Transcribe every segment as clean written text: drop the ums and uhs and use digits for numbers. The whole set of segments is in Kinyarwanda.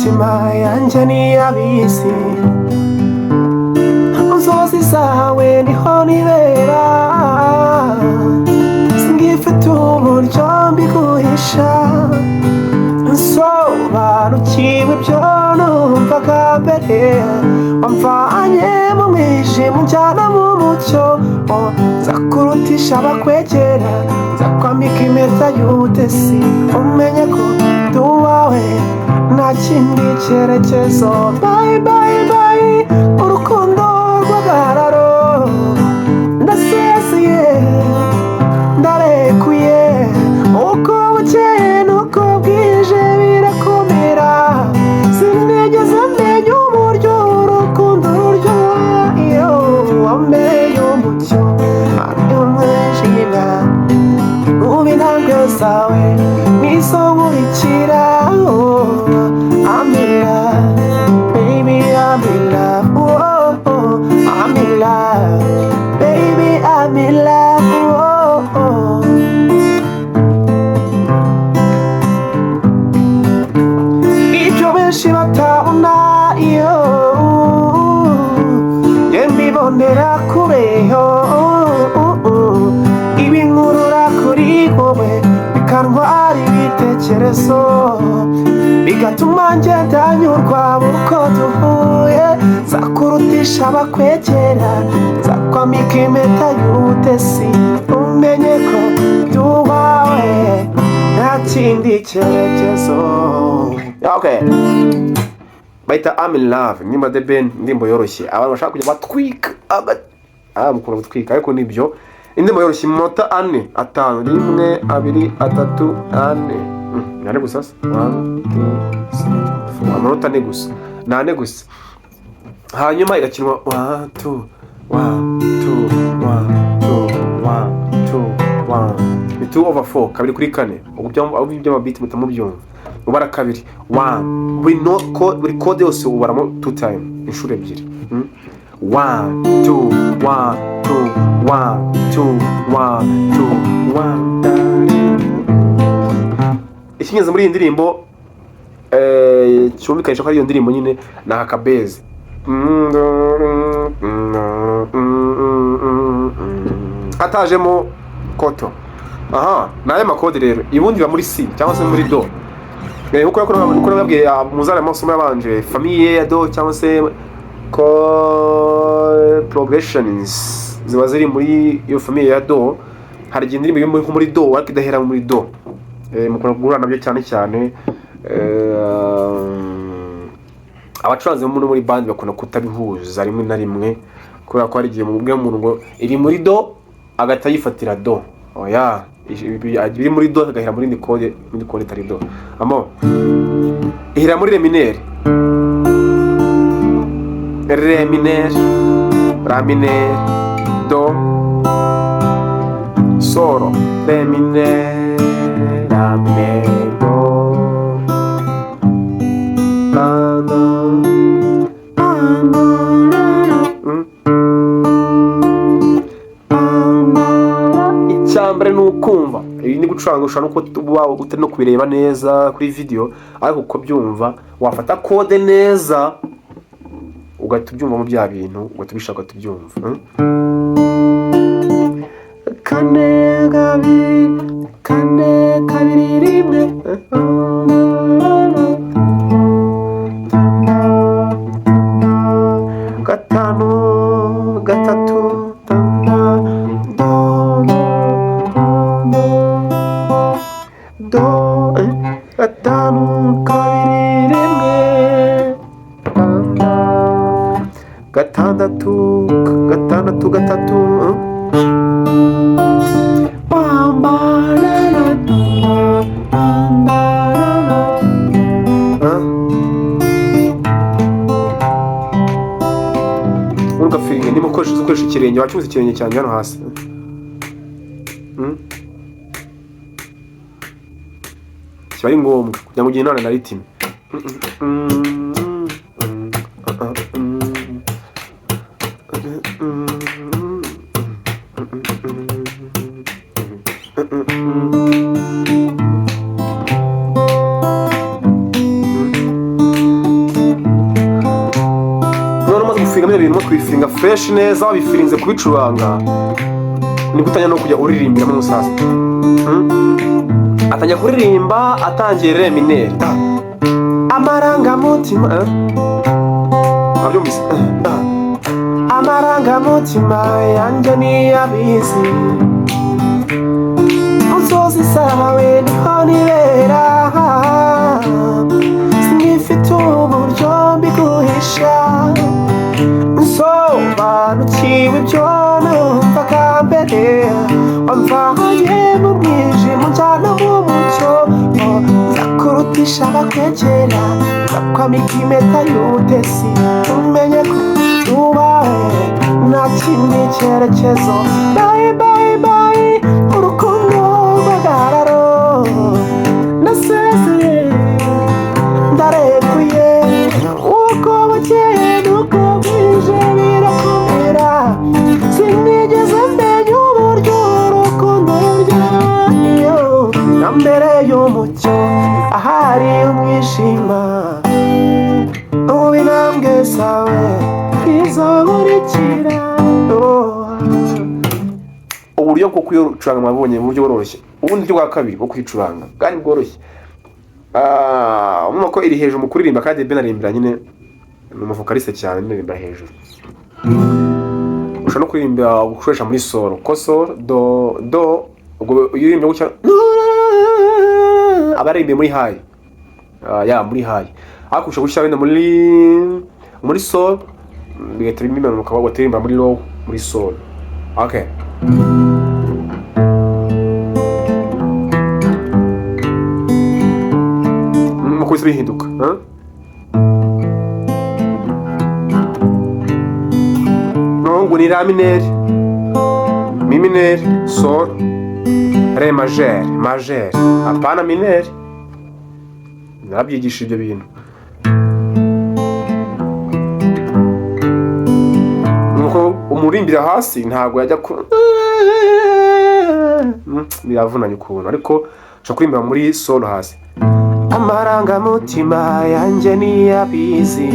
imitima yanjye niyabizi inzozi zawe niho nibera singifite uburyo mbiguhisha nsobanukiwe ibyo numvaga mbere wamvanye mu mwijima unjyana mu mucyo nzakurutisha abakwegera nzakwambika impeta y'ubutesi umenye ko ndi uwawe nta kindi cyerekezo bye bye bye urukundo rw'agararo ndasezeye ndarekuye uko bukeye nuko bwije birakomera sinigeze menya uburyo urukundo ruryoha iyo wambereye umucyo ari umwijima ubu intambwe zawe nizo nkurikira I'm in love, baby, I'm in love, oh, I'm in love, baby, I'm in love, oh. Ibyo benshi batabona iyo mbibonera kubeho ibinkurura kuri wowe bikantwara ibitekerezo bigatuma ngenda nyurwa uko duhuye nzakurutisha abakwegera nzakwambika impeta y'ubutesi umenye ko ndi uwawe nta kindi cyerekezo. Okay, bayita I'm in love nimba The Ben indirimbo yoroshye abantu bashaka kujya batwika mukunda gutwika ariko nibyo indirimbo yoroshye mu minota 4 5 1 2 3 4 nane gusa 1 2 amanota ane gusa nane gusa hanyuma igakinwa 1 2 1 2 1 2 1 2 1 ni 2 over 4 kabiri kuri kane ubwo by'amabiti mutamubyumva ubara kabiri 1 buri code yose ubaramo 2 time inshuro ebyiri 1 2 1 2 1 2 1 2 1 ikingenzi muri iyi ndirimbo cyumvikanisha ko ari iyo ndirimbo nyine ni akabezi hatajemo koto nayo makode rero ibundi biba muri C cyangwa se muri do uko nababwiye muzana amasomo yabanje famille ya do cyangwa se progressions ziba ziri muri iyo famille ya do hari igihe indirimbo iri muri do ariko idahera muri do mukunda guhura nabyo cyane abacuranzi muri band bakunda kutabihuza rimwe na rimwe kubera ko hari igihe mu bwe umuntu ngo iri muri do agata yifatira do oya iri muri do agahera muri kode itari do ihera muri re mineur la mineur do solo re mineur la mineur do icyambere nukumva ibi ni gucuranga ushaka nuko utari no kubireba neza kuri video ariko uko byumva wafata code neza ugahita ubyumva mu bya bintu ugahita ubishaka tubyumva kane kabiri rimwe gatanu gatatu do gatanu kabiri rimwe gatandatu gatatu urumva feeling ndimo ukoresha ikirenge wacumise ikirenge cyanjye hano hasi kiba ari ngombwa kugira ngo ugire inama na ritime wamaze gufinga ibintu twifinga fresh neza wabifirinze kubicuranga ni gutanya no kujya uririmbira mu musasa atanya kuririmba atangiye re minere amarangamutima abyumvise amarangamutima yanjye niyabizi inzozi zawe niho nibera sinifite uburyo mbiguhisha nsobanukiwe ibyo numvaga mbere wamvanye mu mwijima unjyana mu mucyo nzakurutisha abakwegera nzakwambika impeta y'ubutesi umenye ko tubawe nta kindi cyerekezo bye bye bye urukundo rw'agararo nasezeye ndarekuye uko bukeye nuko bwije birakomera sinigeze menya uburyo urukundo rwayo na mbere y'umucyo ahari umwijima ubu intambwe zawe izoburikira uburyo bwo kuyicuranga mwabonye mu buryo bworoshye ubundi bwa kabiri bwo kuyicuranga kandi bworoshye umwe ko iri hejuru mu kuririmba kandi Ben aririmba nyine ni umuvokaliste cyane aririmba hejuru ushobora no kuririmba gukoresha muri solo ko solo do ubwo uririmba gutya abaririmba muri high muri high ariko ushobora gushyira wenda muri solo bigahita bimanuka bagatirimba muri low muri solo okay mukoze bihinduka ngo ni la mineur mi mineur sol re majeur apana mineur nabyigisha ibyo bintu nuko umurimbira hasi ntago yajya biravunanye ukuntu ariko cyo kurimbira muri solo hasi amarangamutima yanjye niyabizi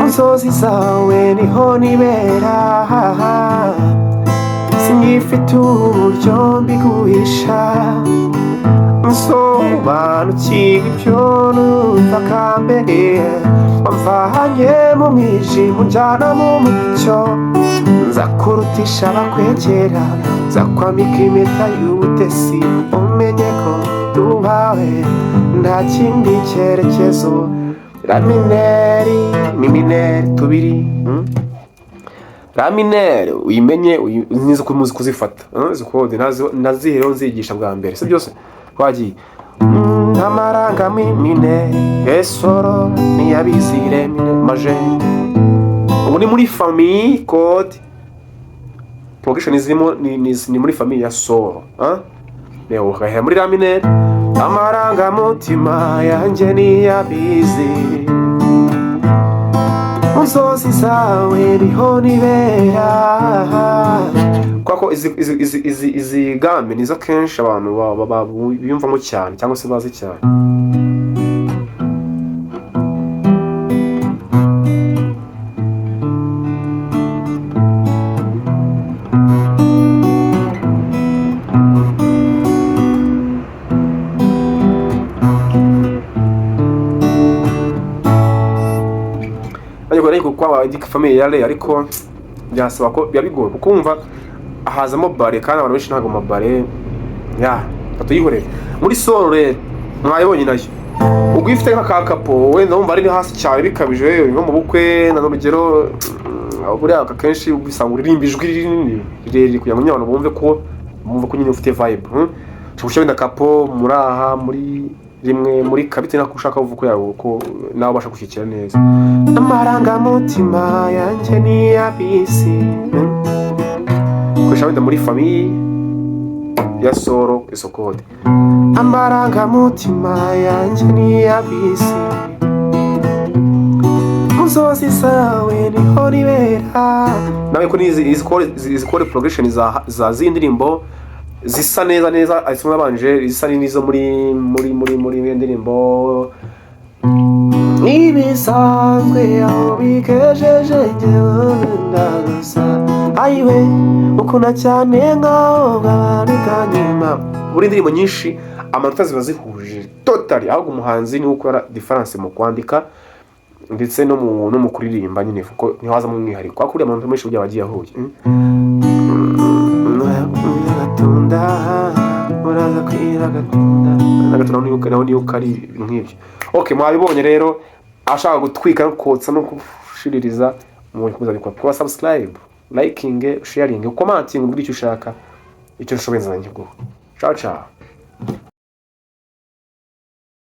inzozi zawe niho nibera sinifite uburyo mbiguhisha nsobanukiwe ibyo numvaga mbere wamvanye mu mwijima unjyana mu mucyo nzakurutisha abakwegera nzakwambika impeta y'ubutesi umenye ko tubawe nta kindi cyerekezo la mineri mi mineri tubiri la mineri uyimenye nizo kumuzi kuzifata zikode nazihereho nzigisha bwa mbere si byose twagiye amaranga mi mineri esoro niyabizire maje ubu ni muri famille code progression zirimo ni muri famille ya solo leo ukahera muri la mineri amarangamutima yanjye niyabizi inzozi zawe niho nibera kwako izi gambe nizo kenshi abantu biyumvamo cyane cyangwa se bazi cyane ariko kwa indi famille yale ariko byasaba ko byabigoye kukumva ahazamo bare kandi abantu benshi ntago mabare atuyihorere muri solo rero mwayibonye nayo ubwo ifite nka kapo wenda wumva ari hasi cyane bikabije nko mu bukwe na n'urugero buri aka kenshi ubisanga uririmba ijwi rirerire kugira ngo abantu bumve ko nyine ufite vibe cyo wenda kapo muri aha muri rimwe muri kabite nako ushaka uvuko yawe ko nawe basha gushyikira neza amarangamutima yanjye niyabizi kwesha wenda muri famille ya solo isokode amarangamutima yanjye niyabizi inzozi zawe niho nibera nawe ko izikore progression za zindirimbo zisa neza asimwe abanje zisa n'izo muri indirimbo ibisanzwe aho bikejeje njyewe ndagasa ayiwe ukunda cyane nkaho bwanikanyuma. buri ndirimbo nyinshi amanota ziba zihuje totally, ahubwo umuhanzi niwe ukora difference mu kwandika ndetse no mu kuririmba nyine, kuko ntihazamo umwihariko akuriye amanota menshi ugiye abagiye ahuye. gatunda uraza kwira gatunda naho niyo kari nk'ibyo. Okay, mwabibonye rero, ashaka gutwika no kotsa no gushiririza mu kuza bikora kwa subscribe, liking, sharing, commenting, ubwo icyo ushaka icyo nshoboye zanjye go. Ciao ciao.